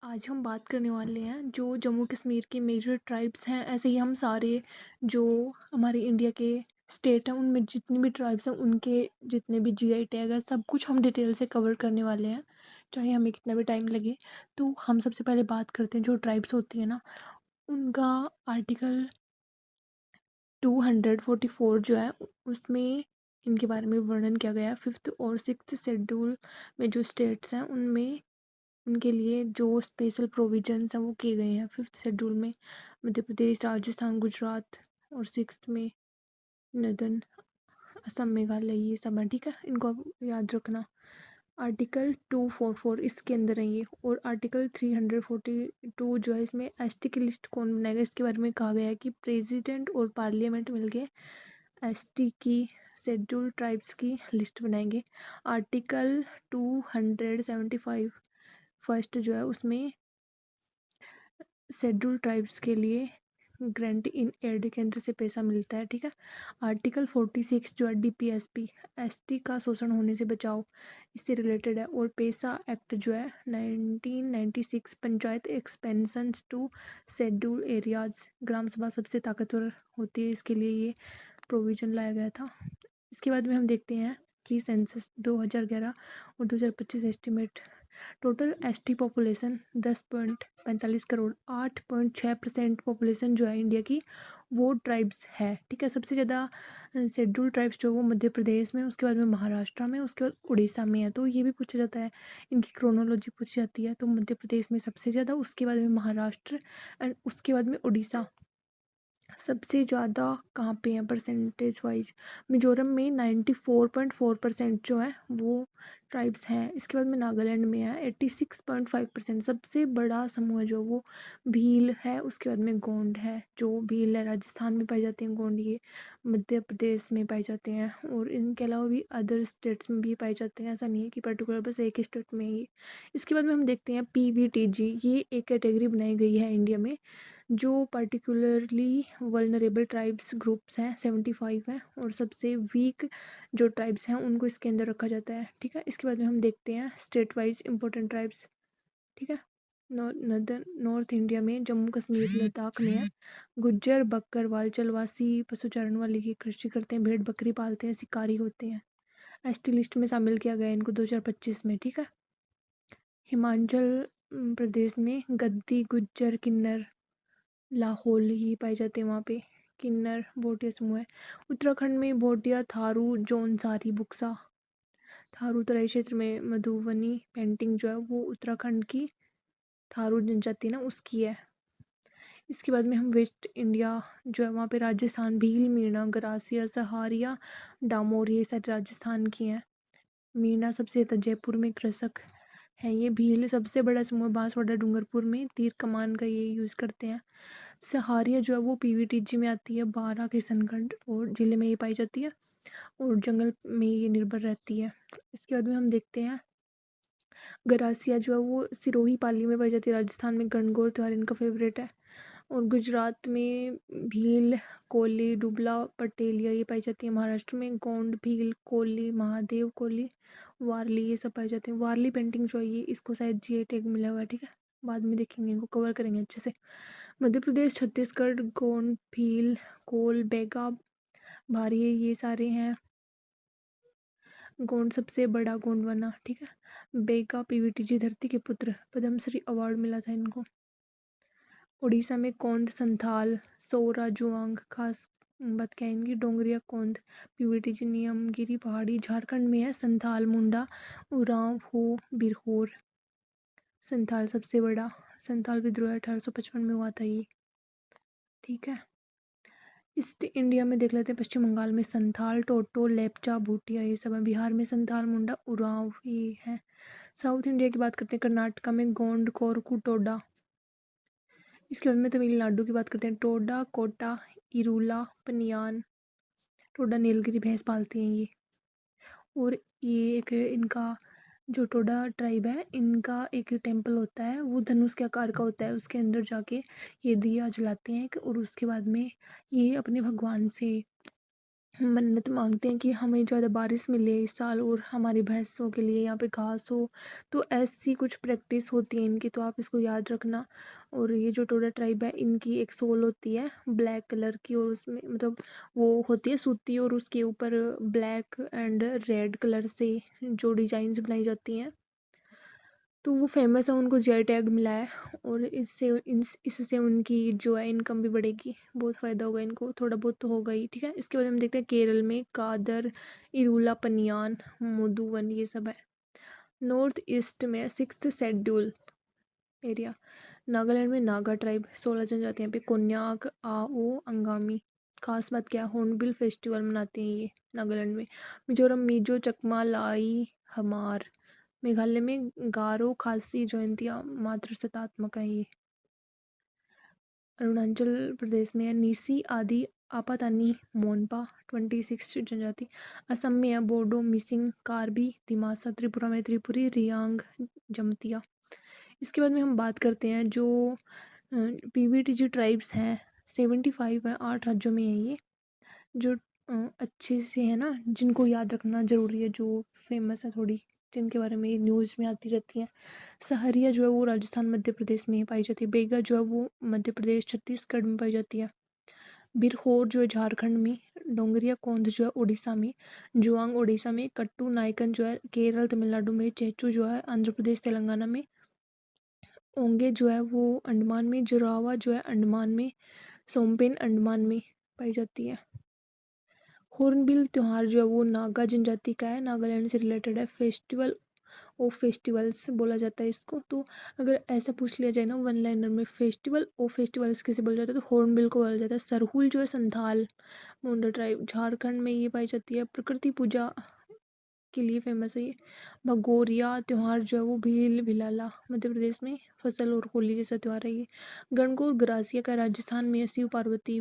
आज हम बात करने वाले हैं जो जम्मू कश्मीर के मेजर ट्राइब्स हैं। ऐसे ही हम सारे जो हमारे इंडिया के स्टेट हैं उनमें जितने भी ट्राइब्स हैं उनके जितने भी जीआई टैग है सब कुछ हम डिटेल से कवर करने वाले हैं, चाहे हमें कितना भी टाइम लगे। तो हम सबसे पहले बात करते हैं जो ट्राइब्स होती है ना उनका। आर्टिकल 244 जो है उसमें इनके बारे में वर्णन किया गया है। फिफ्थ और सिक्स्थ शेड्यूल में जो स्टेट्स हैं उनमें उनके लिए जो स्पेशल प्रोविजंस हैं वो किए गए हैं। फिफ्थ शेड्यूल में मध्य प्रदेश, राजस्थान, गुजरात और सिक्स्थ में नदन, असम, मेघालय ये सब है। ठीक है, इनको आप याद रखना। आर्टिकल 244 इसके अंदर है ये। और आर्टिकल 342 जो है इसमें एसटी की लिस्ट कौन बनाएगा इसके बारे में कहा गया है कि प्रेसिडेंट और पार्लियामेंट मिलके एसटी की शेड्यूल ट्राइब्स की लिस्ट बनाएंगे। आर्टिकल 275 फर्स्ट जो है उसमें शेड्यूल ट्राइब्स के लिए ग्रांट इन एड केंद्र से पैसा मिलता है। ठीक है। आर्टिकल 46 जो है डीपीएसपी एसटी का शोषण होने से बचाओ इससे रिलेटेड है। और पैसा एक्ट जो है 1996 panchayat expansion to schedule areas, gram sabha सबसे ताकतवर होती है इसके लिए ये प्रोविजन लाया गया था। इसके बाद में हम देखते हैं कि सेंसस 2011 और 2025 estimate. Total ST population 10.45 crore, 8.6% population जो है इंडिया की वो ट्राइब्स है। ठीक है। सबसे ज़्यादा शेड्यूल ट्राइब्स जो वो मध्य प्रदेश में, उसके बाद में महाराष्ट्र में, उसके बाद उड़ीसा में है। तो ये भी पूछा जाता है, इनकी क्रोनोलॉजी पूछी जाती है। तो मध्य प्रदेश में सबसे ज़्यादा, उसके बाद में महाराष्ट्र एंड उसके बाद में उड़ीसा। सबसे ज़्यादा कहाँ पे हैं परसेंटेज वाइज? मिजोरम में 94.4% जो है वो ट्राइब्स हैं। इसके बाद में नागालैंड में है 86.5%। सबसे बड़ा समूह है जो वो भील है। उसके बाद में गोंड है, जो भील है राजस्थान में पाई जाते हैं गोंड, ये मध्य प्रदेश में पाए जाते हैं। और इनके अलावा भी अदर स्टेट्स में भी पाए जाते हैं, ऐसा नहीं है कि पर्टिकुलर बस एक ही स्टेट में ही। इसके बाद में हम देखते हैं पीवीटीजी, ये एक कैटेगरी बनाई गई है इंडिया में जो पर्टिकुलरली वल्नरेबल ट्राइब्स ग्रुप्स हैं 75 हैं। और सबसे वीक जो ट्राइब्स हैं उनको इसके अंदर रखा जाता है। ठीक है। इसके बाद में हम देखते हैं स्टेट वाइज इंपॉर्टेंट ट्राइब्स। ठीक है। नॉर्थ इंडिया में जम्मू कश्मीर लद्दाख में है गुज्जर, बक्कर, चलवासी पशु चारण वाले की कृषि करते हैं, भेड़ बकरी पालते हैं, शिकारी होते हैं। एसटी लिस्ट में शामिल किया गया है इनको 2025 में। ठीक है। हिमाचल प्रदेश में गद्दी, गुज्जर, किन्नर, लाहौल ही पाए जाते हैं वहाँ पे। किन्नर भोटिया समूह है। उत्तराखंड में भोटिया, थारू, जौनसारी, बुक्सा। थारू तराई क्षेत्र में मधुबनी पेंटिंग जो है वो उत्तराखंड की थारू जनजाति ना उसकी है। इसके बाद में हम वेस्ट इंडिया जो है वहाँ पे राजस्थान भील, मीणा, गरासिया, सहारिया, डामोर ये सारे राजस्थान की हैं। मीणा सबसे ज़्यादा जयपुर में कृषक है। ये भील सबसे बड़ा समूह बांसवाड़ा डूंगरपुर में तीर कमान का ये यूज़ करते हैं। सहारिया जो है वो पीवीटीजी में आती है, 12 किशनगढ़ और जिले में ये पाई जाती है और जंगल में ये निर्भर रहती है। इसके बाद में हम देखते हैं गरासिया जो है वो सिरोही पाली में पाई जाती है। राजस्थान में गणगौर त्योहार इनका फेवरेट है। और गुजरात में भील, कोली, डुबला, पटेलिया ये पाई जाती है। महाराष्ट्र में गोंड, भील, कोली, महादेव कोली, वारली ये सब पाए जाते हैं। वारली पेंटिंग जो है ये इसको शायद जीआई टैग मिला हुआ है। ठीक है, बाद में देखेंगे, इनको कवर करेंगे अच्छे से। मध्य प्रदेश, छत्तीसगढ़ गोंड, भील, कोल, बेगा, भारी ये सारे हैं। गोंड सबसे बड़ा गोंडवाना। ठीक है। बेगा पीवीटीजी धरती के पुत्र, पद्मश्री अवार्ड मिला था इनको। उड़ीसा में कोंद, संथाल, सोरा, जुआंग खास बात क्या है इनकी, डोंगरिया, कोंद, पीवीटीजी, नियमगिरी पहाड़ी। झारखंड में है संथाल, मुंडा, उरांव, हो, बिरहोर। संथाल सबसे बड़ा। संथाल विद्रोह 1855 में हुआ था ये। ठीक है। ईस्ट इंडिया में देख लेते हैं, पश्चिम बंगाल में संथाल, टोटो, लेपचा, भूटिया ये सब है। बिहार में संथाल, मुंडा, उरांव ये है। साउथ इंडिया की बात करते हैं, कर्नाटका में गोंड, कोरकू, टोडा। इसके बाद में तमिलनाडु की बात करते हैं, टोडा, कोटा, इरूला, पनियान। टोडा नीलगिरी भैंस पालती हैं ये। और ये एक इनका जो टोडा ट्राइब है इनका एक टेम्पल होता है, वो धनुष के आकार का होता है। उसके अंदर जाके ये दिया जलाते हैं और उसके बाद में ये अपने भगवान से मन्नत मांगते हैं कि हमें ज़्यादा बारिश मिले इस साल और हमारी भैंसों के लिए यहाँ पे घास हो। तो ऐसी कुछ प्रैक्टिस होती है इनकी, तो आप इसको याद रखना। और ये जो टोडा ट्राइब है, इनकी एक सोल होती है ब्लैक कलर की, और उसमें मतलब वो होती है सूती, और उसके ऊपर ब्लैक एंड रेड कलर से जो डिजाइन्स बनाई जाती हैं, तो वो फेमस है, उनको जीआई टैग मिला है। और इससे उनकी जो है इनकम भी बढ़ेगी, बहुत फ़ायदा होगा इनको, थोड़ा बहुत तो होगा ही। ठीक है, इसके बाद हम देखते हैं केरल में कादर, इरूला, पनियान, मुदुवन, ये सब है। नॉर्थ ईस्ट में सिक्स्थ शेड्यूल एरिया, नागालैंड में नागा ट्राइब, 16 जनजातियाँ पे, कोन्याक, आओ, अंगामी। खास बात क्या है, हॉर्नबिल फेस्टिवल मनाते हैं ये नागालैंड में। मिजोरम मिजो, चकमा, लाई, हमार। मेघालय में गारो, खासी, जयंतिया मात्र सत्तात्मक है ये। अरुणाचल प्रदेश में है नीसी, आदि, आपातानी, मोनपा, 26 जनजाति। असम में है बोडो, मिसिंग, कार्बी, दिमासा। त्रिपुरा में त्रिपुरी, रियांग, जमतिया। इसके बाद में हम बात करते हैं जो पीवीटीजी ट्राइब्स हैं, 75 है, 8 राज्यों में है ये। जो अच्छे से है ना, जिनको याद रखना ज़रूरी है, जो फेमस है थोड़ी, जिनके बारे में न्यूज़ में आती रहती हैं। सहरिया जो है वो राजस्थान मध्य प्रदेश में पाई जाती है। बेगा जो है वो मध्य प्रदेश छत्तीसगढ़ में पाई जाती है। बिरहोर जो है झारखंड में। डोंगरिया कोंद जो है उड़ीसा में। जुआंग उड़ीसा में। कट्टू नायकन जो है केरल तमिलनाडु में। चेचू जो है आंध्र प्रदेश तेलंगाना में। ओंगे जो है वो अंडमान में। जोरावा जो है अंडमान में। सोमपेन अंडमान में पाई जाती है। हॉर्नबिल त्योहार जो है वो नागा जनजाति का है, नागालैंड से रिलेटेड है। फेस्टिवल ऑफ फेस्टिवल्स बोला जाता है इसको। तो अगर ऐसा पूछ लिया जाए ना वन लाइनर में, फेस्टिवल ऑफ फेस्टिवल्स किसे बोला जाता है, तो हॉर्नबिल को बोला जाता है। सरहुल जो है संथाल मुंडा ट्राइब, झारखंड में ये पाई जाती है। प्रकृति पूजा के लिए फेमस है ये। भगोरिया त्योहार जो है वो भील भिलाला मध्य प्रदेश में फसल और होली जैसा त्योहार है ये। गणगौर ग्रासिया का राजस्थान में, शिव पार्वती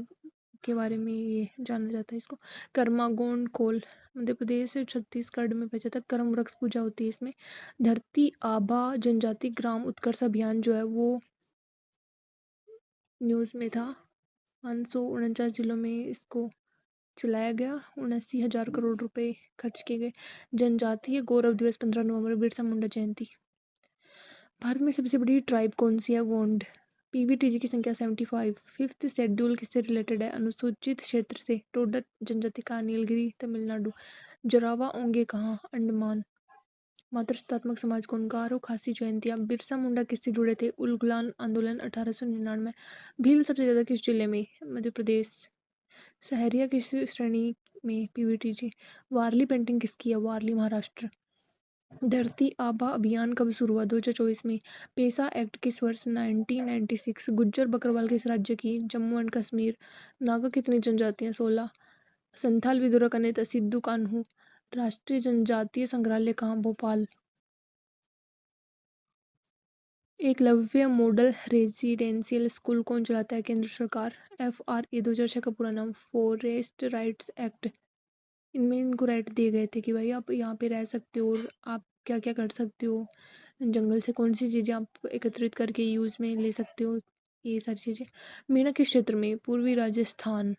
के बारे में ये जाना जाता है इसको। कर्मा गोंड कोल मध्य प्रदेश से छत्तीसगढ़ में पाया जाता है। कर्म वृक्ष पूजा होती है इसमें। धरती आभा जनजाति ग्राम उत्कर्ष अभियान जो है वो न्यूज़ में था। 549 जिलों में इसको चलाया गया। 79,000 करोड़ रुपए खर्च किए गए। जनजातीय गौरव दिवस 15 नवंबर, बिरसा मुंडा जयंती। भारत में सबसे बड़ी ट्राइब कौन सी है, गोंड। पीवीटीजी की संख्या 75। फिफ्थ शेड्यूल किससे रिलेटेड है, अनुसूचित क्षेत्र से। टोडा जनजाति का नीलगिरी तमिलनाडु। जरावा ओंगे कहाँ, अंडमान। मातृत्वात्मक समाज कौन, गारो, खासी, जयंतिया। बिरसा मुंडा किससे जुड़े थे, उलगुलान आंदोलन 1899। भील सबसे ज्यादा किस जिले में, मध्य प्रदेश। सहरिया किस श्रेणी में, पीवीटीजी। वारली पेंटिंग किसकी है, वारली महाराष्ट्र। धरती आबा अभियान कब शुरू हुआ, 2024 में। पेसा एक्ट किस वर्ष, 1996। गुज्जर बकरवाल किस राज्य की, जम्मू एंड कश्मीर। नागा कितनी जनजातियां, 16। संथाल विद्रोह का नेता सिद्धू कान्हू। राष्ट्रीय जनजातीय संग्रहालय कहाँ, Bhopal. Eklavya model residential school कौन चलाता है, केंद्र सरकार। FRA 2006 का पूरा नाम, फॉरेस्ट राइट्स एक्ट। इनमें इनको राइट दिए गए थे कि भाई आप यहाँ पे रह सकते हो और आप क्या क्या कर सकते हो, जंगल से कौन सी चीज़ें आप एकत्रित करके यूज़ में ले सकते हो, ये सारी चीज़ें। मीना किस क्षेत्र में, पूर्वी राजस्थान।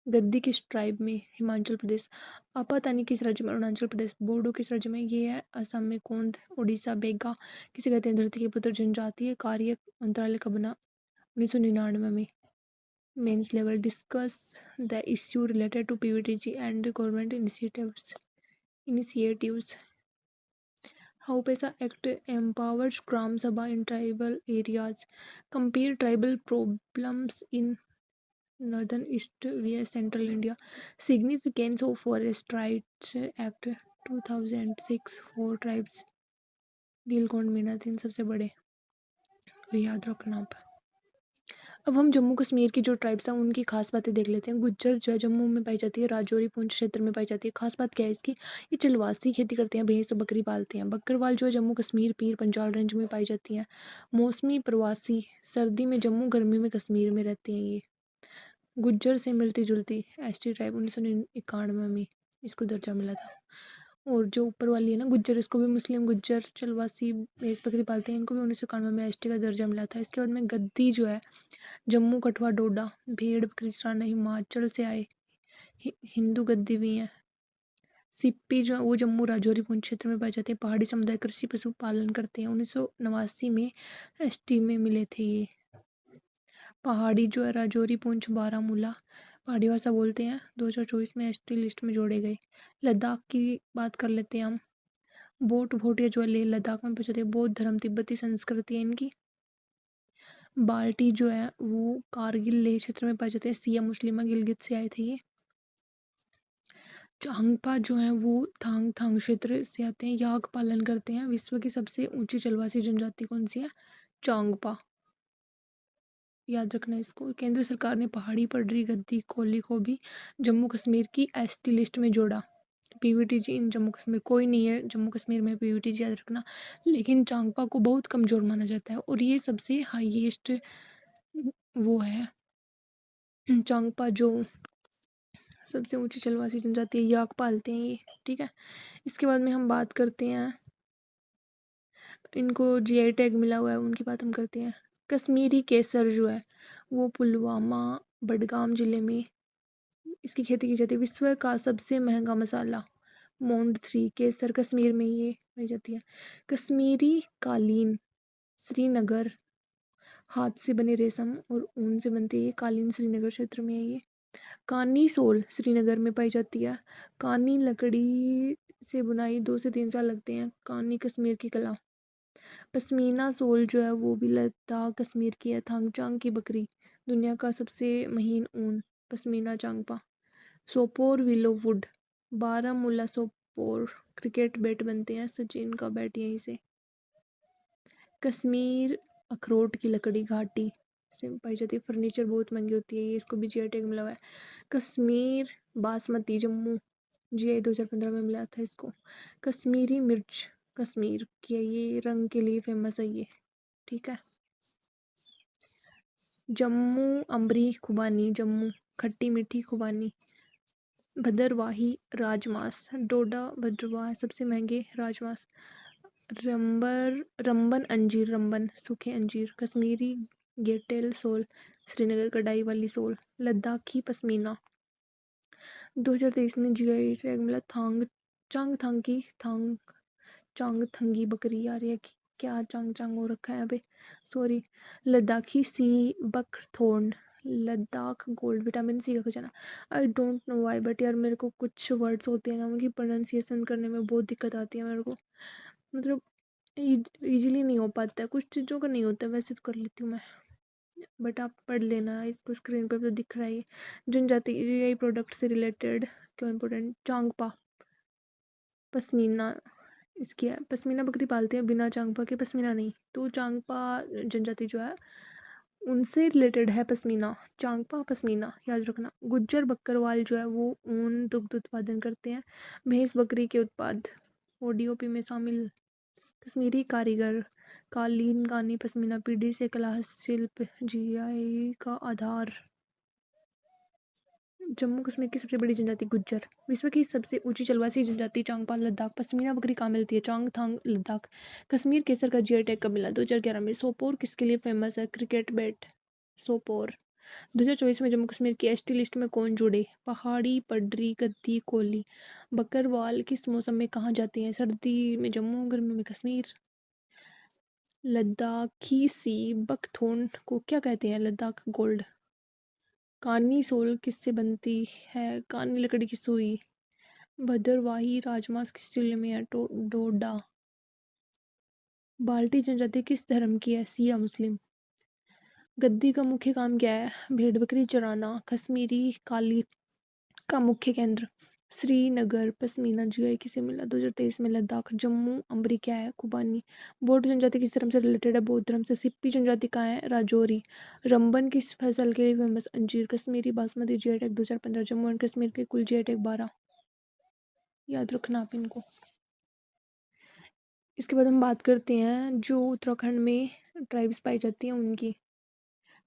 गद्दी किस ट्राइब में, हिमाचल प्रदेश। आपातानी किस राज्य में, अरुणाचल प्रदेश। बोडो किस राज्य में, ये है असम में। कोंद उड़ीसा। बेगा किसे कहते हैं, धरती के पुत्र। जनजातीय कार्य मंत्रालय का बना, 1999 में। Mains level, discuss the issue related to PVTG and government initiatives. How PESA Act empowers Gram Sabha in tribal areas. Compare tribal problems in Northern East vs Central India. Significance of Forest Rights Act 2006 for tribes. Neelkanth Meena, तीन सबसे बड़े, तो याद रखना आप। अब हम जम्मू कश्मीर की जो ट्राइब्स हैं उनकी खास बातें देख लेते हैं। गुज्जर जो है जम्मू में पाई जाती है, राजौरी पुंछ क्षेत्र में पाई जाती है। खास बात क्या है इसकी, ये चलवासी खेती करते हैं, भैंस बकरी पालते हैं। बकरवाल जो है जम्मू कश्मीर पीर पंजाल रेंज में पाई जाती है। मौसमी प्रवासी, सर्दी में जम्मू, गर्मी में कश्मीर में रहते हैं ये। गुज्जर से मिलती जुलती ST ट्राइब, 1991 में इसको दर्जा मिला था। और जो ऊपर वाली है ना गुज्जर, इसको भी मुस्लिम गुज्जर चलवासी भैंस बकरी पालते हैं, इनको भी 1991 में ST का दर्जा मिला था। इसके बाद में गद्दी जो है जम्मू कठुआ डोडा, भेड़ बकरी चराना हिमाचल से आए। हिंदू गद्दी भी हैं। सिप्पी जो है वो जम्मू राजौरी पुंछ क्षेत्र में पाए जाते हैं। पहाड़ी समुदाय कृषि पशुपालन करते हैं। 1989 में एसटी में मिले थे ये। पहाड़ी जो है राजौरी पुंछ बारामूला पहाड़ी भाषा बोलते हैं। 2024 में एसटी लिस्ट में जोड़े गए। लद्दाख की बात कर लेते हैं हम। बोट भोटिया जो है लेह लद्दाख में पाए जाते हैं। बौद्ध धर्म तिब्बती संस्कृति है इनकी। बाल्टी जो है वो कारगिल लेह क्षेत्र में पाए जाते हैं। सिया मुस्लिमा गिलगित से आए थे ये। चांगपा जो है वो थांग थांग क्षेत्र से आते हैं। याक पालन करते हैं। विश्व की सबसे ऊंची जलवासी जनजाति कौन सी है? चांगपा। याद रखना इसको। केंद्र सरकार ने पहाड़ी पडरी गद्दी कोली को भी जम्मू कश्मीर की एसटी लिस्ट में जोड़ा। पीवीटीजी इन जम्मू कश्मीर कोई नहीं है जम्मू कश्मीर में पीवीटीजी, याद रखना। लेकिन चांगपा को बहुत कमजोर माना जाता है और ये सबसे हाईएस्ट वो है। चांगपा जो सबसे ऊंची जलवासी जनजाति है, याक पालते हैं ये। ठीक है। इसके बाद में हम बात करते हैं, इनको जीआई टैग मिला हुआ है उनकी बात हम करते हैं। कश्मीरी केसर जो है वो पुलवामा बडगाम जिले में इसकी खेती की जाती है। विश्व का सबसे महंगा मसाला मोंड 3 केसर कश्मीर में ये पाई जाती है। कश्मीरी कालीन श्रीनगर हाथ से बने रेशम और ऊन से बनती है। ये कालीन श्रीनगर क्षेत्र में है ये। कानी सोल श्रीनगर में पाई जाती है। कानी लकड़ी से बुनाई 2 से 3 साल लगते हैं। कानी कश्मीर की कला। पश्मीना सोल जो है वो भी लद्दाख कश्मीर की है। थांगचांग की बकरी दुनिया का सबसे महीन ऊन pashmina Changpa. Sopore willow would Baramulla Sopore cricket bat बनते हैं। सचिन का बैट यहीं से। कश्मीर अखरोट की लकड़ी घाटी से पाई जाती है। फर्नीचर बहुत महंगी होती है ये। इसको भी जीआई टैग मिला हुआ है। कश्मीर बासमती जम्मू जीआई 2015 में मिला था इसको। कश्मीरी मिर्च कश्मीर की है, ये रंग के लिए फेमस है ये। ठीक है। जम्मू अम्बरी खुबानी जम्मू खट्टी मीठी खुबानी। भदरवाही राजमास डोडा भद्रवाह सबसे महंगे राजमास। रंबन अंजीर रंबन सूखे अंजीर। कश्मीरी गेटेल सोल श्रीनगर कढ़ाई वाली सोल। लद्दाखी पश्मीना 2023 में जीआई टैग मिला। थांग चांग थांग की थांग चांग थंगी बकरी आ रही है कि क्या चांग चांग हो रखा है यहाँ पे, sorry. Ladakhi sea buckthorn Ladakh gold vitamin C का खजाना। I don't know why but यार मेरे को कुछ वर्ड्स होते हैं ना उनकी प्रोनाउंसिएशन करने में बहुत दिक्कत आती है मेरे को। मतलब इजीली नहीं हो पाता है। कुछ चीज़ों का नहीं होता है, वैसे तो कर लेती हूँ मैं। बट आप पढ़ लेना इसको। स्क्रीन पे तो दिख रहा है ये। जनजाति जीआई प्रोडक्ट से रिलेटेड क्यों इम्पोर्टेंट। चांगपा पश्मीना इसकी है। पश्मीना बकरी पालते हैं बिना चांगपा के पश्मीना नहीं। तो चांगपा जनजाति जो है उनसे रिलेटेड है पश्मीना। चांगपा पश्मीना याद रखना। गुज्जर बकरवाल जो है वो ऊन दुग्ध उत्पादन करते हैं। भैंस बकरी के उत्पाद ओडीओपी में शामिल। कश्मीरी कारीगर कालीन कानी पश्मीना पीढ़ी से कला शिल्प जीआई का आधार। जम्मू कश्मीर की सबसे बड़ी जनजाति गुज्जर। विश्व की सबसे ऊंची जलवासी जनजाति चांगपा लद्दाख। पश्मीना बकरी कहाँ मिलती है? चांगथांग लद्दाख। कश्मीर केसर का जीआई टैग कब मिला? 2011 में। सोपोर किसके लिए फेमस है? Cricket bat Sopore. 2024 में जम्मू कश्मीर की एसटी लिस्ट में कौन जुड़े? पहाड़ी पडरी गद्दी कोली। बकरवाल किस मौसम में कहाँ जाती हैं? सर्दी में जम्मू गर्मी में कश्मीर। लद्दाखी सी बकथोर्न को क्या कहते हैं? लद्दाख गोल्ड। कानी सोल किससे बनती है? कानी लकड़ी की सुई। भदरवाही राजमास किस जिले में है? डोडा। बाल्टी जनजाति किस धर्म की है? सिया मुस्लिम। गद्दी का मुख्य काम क्या है? भेड़ बकरी चराना। कश्मीरी काली का मुख्य केंद्र श्रीनगर। पश्मीना जीआई किसे मिला? 2023 में। लद्दाख। जम्मू अम्बरी क्या है? खुबानी। बोड जनजाति किस धर्म से रिलेटेड है? बौद्ध धर्म से। सिप्पी जनजाति कहाँ है? राजौरी। रंबन किस फसल के लिए फेमस? अंजीर। Kashmiri basmati GI tag 2015। Jammu and Kashmir के कुल जीआई टैग 12। याद रखना आप इनको। इसके बाद हम बात करते हैं जो उत्तराखंड में ट्राइब्स पाई जाती हैं उनकी।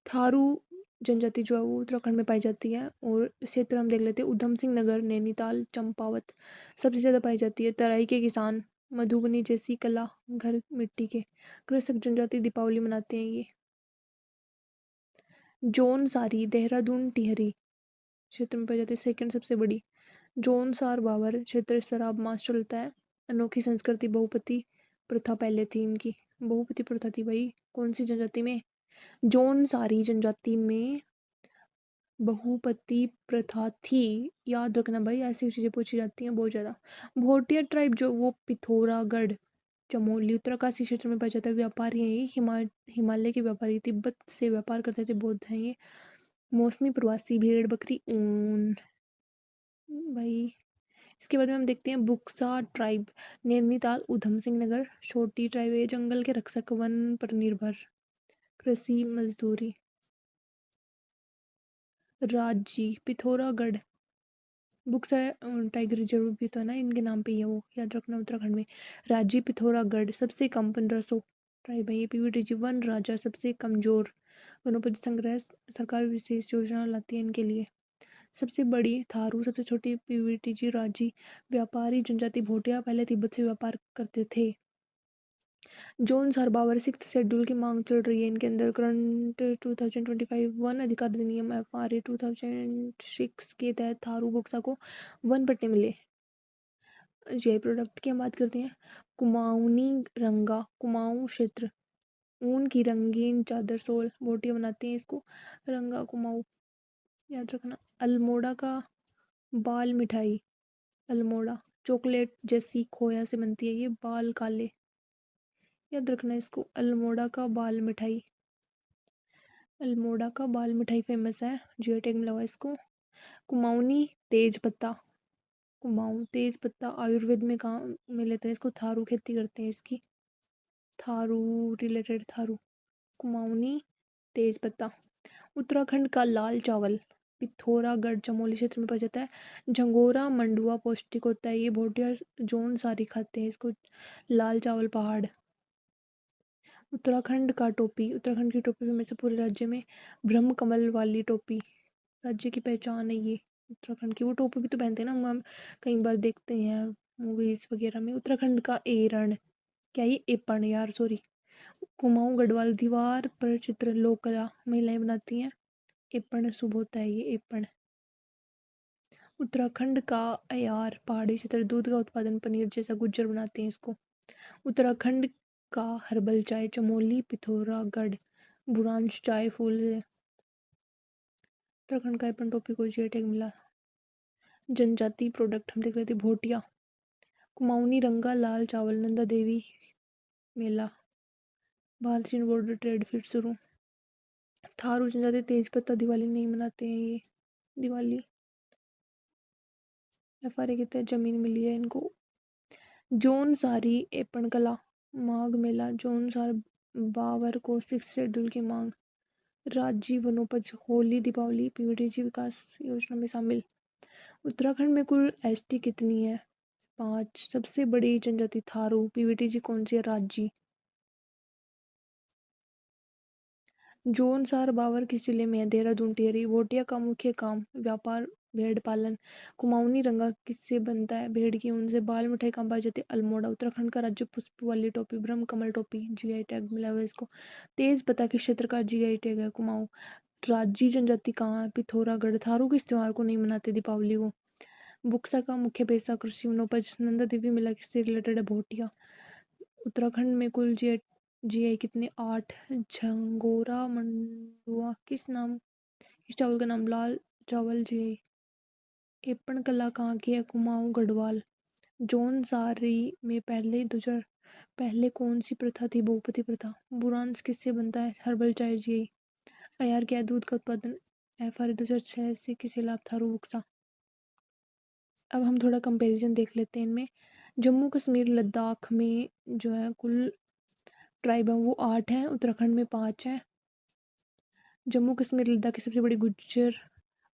थारू जनजाति जो है वो उत्तराखंड में पाई जाती है। और क्षेत्र हम देख लेते हैं। उधम सिंह नगर नैनीताल चंपावत सबसे ज़्यादा पाई जाती है। तराई के किसान मधुबनी जैसी कला घर मिट्टी के। कृषक जनजाति दीपावली मनाते हैं ये। जौन सारी देहरादून टिहरी क्षेत्र में पाई जाती है, सेकंड सबसे बड़ी। जौन सार बावर क्षेत्र शराब मास चलता है। अनोखी संस्कृति बहुपति प्रथा पहले थी इनकी। बहुपति प्रथा थी भाई कौन सी जनजाति में? जौन सारी जनजाति में बहुपति प्रथा थी। याद रखना भाई ऐसी चीजें पूछी जाती हैं बहुत ज्यादा। भोटिया ट्राइब जो वो पिथौरागढ़ चमोली उत्तरकाशी क्षेत्र में पाया जाता है। व्यापारी हैं ये हिमालय के व्यापारी तिब्बत से व्यापार करते थे, बौद्ध हैं ये। मौसमी प्रवासी भेड़ बकरी ऊन भाई। इसके बाद में हम देखते हैं बुक्सा ट्राइब नैनीताल उधम सिंह नगर। छोटी ट्राइब है, जंगल के रक्षक, वन पर निर्भर, कृषि मजदूरी। राजी पिथौरागढ़ बुक्सा टाइगर रिजर्व भी तो है ना इनके नाम पे ही है, वो याद रखना। उत्तराखंड में राजी पिथौरागढ़ सबसे कम 1500 ट्राइब है ये। पीवीटी वन राजा सबसे कमजोर। वनोपज संग्रह सरकार विशेष योजना लाती है इनके लिए। सबसे बड़ी थारू, सबसे छोटी पीवीटीजी राजी। व्यापारी जनजाति भोटिया पहले तिब्बत से व्यापार करते थे। जोन सरबावर सिक्स शेड्यूल की मांग चल रही है इनके अंदर। करंट 2025 वन अधिकार अधिनियम FRA 2006 के तहत थारू बोक्सा को वन पट्टे मिले। जय प्रोडक्ट की हम बात करते हैं। कुमाऊनी रंगा कुमाऊं क्षेत्र ऊन की रंगीन चादर सोल बोटियां बनाते हैं इसको। रंगा कुमाऊं याद रखना। अल्मोड़ा का बाल मिठाई। अल्मोड़ा चॉकलेट जैसी खोया से बनती है ये। बाल काले याद रखना इसको। अल्मोड़ा का बाल मिठाई। अल्मोड़ा का बाल मिठाई फेमस है, जियो टैग मिला हुआ है इसको। कुमाऊनी तेज पत्ता। कुमाऊं तेज पत्ता आयुर्वेद में काम में लेते हैं इसको। थारू खेती करते हैं इसकी। थारू रिलेटेड थारू। कुमाऊनी तेज पत्ता। उत्तराखंड का लाल चावल पिथौरागढ़ चमोली क्षेत्र में पाया जाता है। झंगोरा मंडुआ पौष्टिक होता है ये। भोटिया जोन सारी खाते हैं इसको। लाल चावल पहाड़। उत्तराखंड का टोपी। उत्तराखंड की टोपी में से पूरे राज्य में ब्रह्म कमल वाली टोपी राज्य की पहचान है ये। उत्तराखंड की वो टोपी भी तो पहनते हैं ना हम कई बार देखते हैं मूवीज वगैरह में। उत्तराखंड का एरण क्या ये एपण यार सॉरी। कुमाऊं गढ़वाल दीवार पर चित्र लोक कला महिलाएं बनाती हैं। एपण शुभ होता है ये एपण। उत्तराखंड का अयार पहाड़ी क्षेत्र दूध का उत्पादन पनीर जैसा गुज्जर बनाते हैं इसको। उत्तराखंड का हर्बल चाय चमोली पिथौरागढ़ बुरांश चाय फूल है। उत्तराखंड का एपन टोपी को जी टैग मिला। जनजाति प्रोडक्ट हम देख रहे थे भोटिया। कुमाऊनी रंगा लाल चावल नंदा देवी मेला। भारत चीन बॉर्डर ट्रेड फिर शुरू। थारू जनजाति तेज पत्ता दिवाली नहीं मनाते हैं ये। दिवाली FRA के तहत जमीन मिली है इनको। जोन सारी एपण कला माघ मेला। जोन सार बावर को 6 शेड्यूल की मांग। राज्य वनोपज होली दीपावली पीवीटीजी विकास योजना में शामिल। उत्तराखंड में कुल ST कितनी है? 5। सबसे बड़ी जनजाति थारू। पीवीटीजी कौन सी है? राज्य। जोनसार बावर किस जिले में है? देहरादून टिहरी। भोटिया का मुख्य काम व्यापार भेड़ पालन। कुमाऊनी रंगा किससे बनता है? भेड़ की ऊन से। बाल मिठाई कहाँ पाई जाती है? अल्मोड़ा। उत्तराखंड का राज्य पुष्प वाली टोपी ब्रह्म कमल टोपी GI टैग मिला हुआ है इसको। तेज पत्ता किस क्षेत्र का GI टैग है? कुमाऊं। राज्य जनजाति कहाँ है? पिथौरागढ़। थारू किस त्योहार को नहीं मनाते दीपावली को? बुक्सा का मुख्य पेशा कृषि वनोपज। नंदा देवी मेला किससे रिलेटेड है? भोटिया। उत्तराखंड में कुल GI कितने? 8। झंगोरा मंडुआ किस चावल का नाम? लाल चावल GI। एपण कला कहाँ की है? कुमाऊं गढ़वाल। जौन सारी में पहले कौन सी प्रथा थी? बहुपति प्रथा। बुरांस किससे बनता है? हर्बल चाय GI। अयार क्या है? दूध का उत्पादन। FRA 2006 से किसे लाभ था? रुबुक्सा। अब हम थोड़ा कंपैरिजन देख लेते हैं इनमें। जम्मू कश्मीर लद्दाख में जो है कुल ट्राइब है वो 8 है। उत्तराखंड में 5 है। जम्मू कश्मीर लद्दाख की सबसे बड़ी गुज्जर।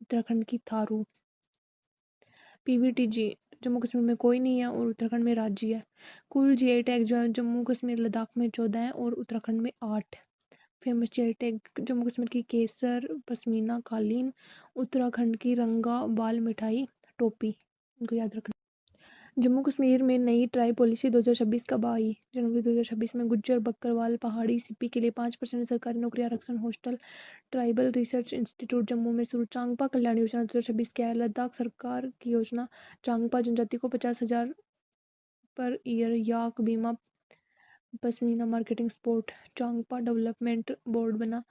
उत्तराखंड की थारू। पीवीटीजी जम्मू कश्मीर में कोई नहीं है और उत्तराखंड में राज्य है। कुल GI टैग जो है जम्मू कश्मीर लद्दाख में 14 है और उत्तराखंड में 8। Famous GI tag Jammu Kashmir की केसर पश्मीना कालीन। उत्तराखंड की रंगा बाल मिठाई टोपी। इनको याद रखना। जम्मू कश्मीर में नई ट्राई पॉलिसी 2026 कब आई? जनवरी 2026 में। गुज्जर बकरवाल पहाड़ी सीपी के लिए 5% सरकारी नौकरी आरक्षण। Hostel tribal research institute Jammu में शुरू। चांगपा कल्याण योजना 2026 क्या है? लद्दाख सरकार की योजना। चांगपा जनजाति को 50,000 पर ईयर याक बीमा। Pashmina marketing support. Changpa development board बना।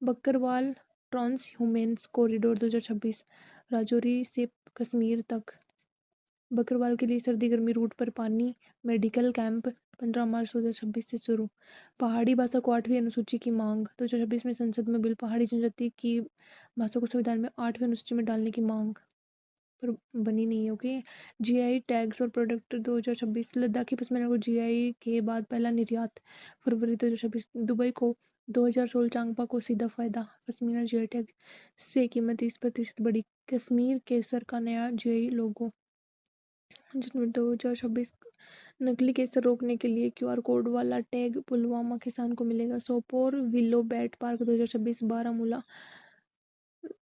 बकरवाल ट्रांस ह्यूमेन्स कॉरिडोर 2026 राजौरी से कश्मीर तक। बकरवाल के लिए सर्दी गर्मी रूट पर पानी मेडिकल कैंप 15 मार्च 2026 से शुरू। पहाड़ी भाषा को 8वीं अनुसूची की मांग। 2026 में संसद में बिल पहाड़ी जनजाति की भाषा को संविधान में 8वीं अनुसूची में डालने की मांग पर बनी नहीं है। ओके। जीआई टैग्स और प्रोडक्ट 2026 लद्दाखी पश्मीना को जीआई के बाद पहला निर्यात फरवरी 2026। दुबई को 2016 चांगपा को सीधा फायदा। पश्मीना जीआई टैग से कीमत 30% बढ़ी। कश्मीर केसर का नया जीआई लोगो। जनवरी 2026 नकली केसर रोकने के लिए क्यूआर कोड वाला टैग पुलवामा किसान को मिलेगा। Sopore willow bat park 2026 Baramulla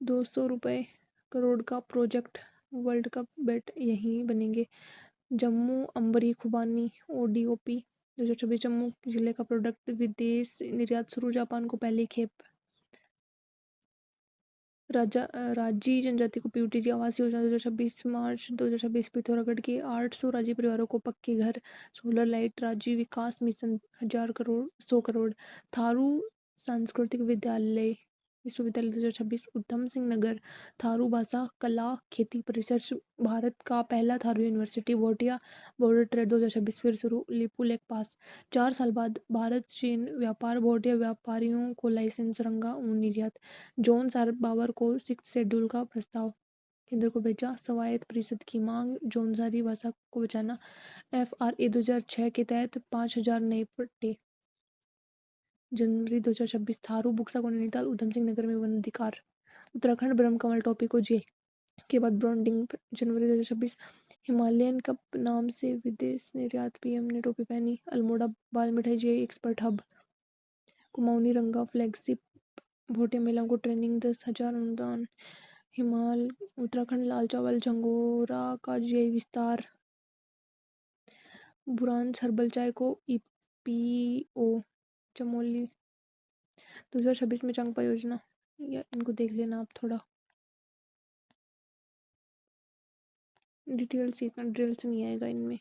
200 रुपये करोड़ का प्रोजेक्ट। वर्ल्ड कप बैट यहीं बनेंगे। जम्मू अंबरी खुबानी ओडीओपी 2026 जम्मू जिले का प्रोडक्ट विदेश निर्यात शुरू। जापान को पहली खेप। राजी जनजाति को पीयूटीजी आवास योजना 2026 मार्च 2026 पिथौरागढ़ के 800 राजी परिवारों को पक्के घर। सोलर लाइट राजी विकास मिशन 100 करोड़। थारू सांस्कृतिक विश्वविद्यालय 2026 उधम सिंह नगर। थारू भाषा कला खेती पर रिसर्च। भारत का पहला थारू यूनिवर्सिटी। वोटिया बॉर्डर ट्रेड 2026 फिर शुरू। लिपू लेक पास। 4 साल बाद भारत चीन व्यापार। भोटिया व्यापारियों को लाइसेंस। रंगा ऊन निर्यात। जॉन सार बाबर को 6 शेड्यूल का प्रस्ताव केंद्र को भेजा। स्वायत्त परिषद की मांग। जौनसारी भाषा को बचाना। FRA 2006 के तहत 5,000 नए पट्टे। जनवरी 2026 थारू बुक्सा को नैनीताल उधम सिंह नगर में वन अधिकार। उत्तराखंड ब्रह्मकमल टोपी को जे के बाद ब्रांडिंग। जनवरी 2026 हिमालयन कप नाम से विदेश निर्यात। PM ने टोपी पहनी। अल्मोड़ा बाल मिठाई जीआई एक्सपर्ट हब। कुमाऊनी रंगा फ्लैगशिप। भोटिया महिलाओं को ट्रेनिंग 10,000 अनुदान। उत्तराखंड लाल चावल झंगोरा का जीआई विस्तार। बुरांस हर्बल चाय को EPO। चमोली 2026 में चांगपा योजना। या इनको देख लेना आप थोड़ा डिटेल से। इतना डिटेल से नहीं आएगा इनमें।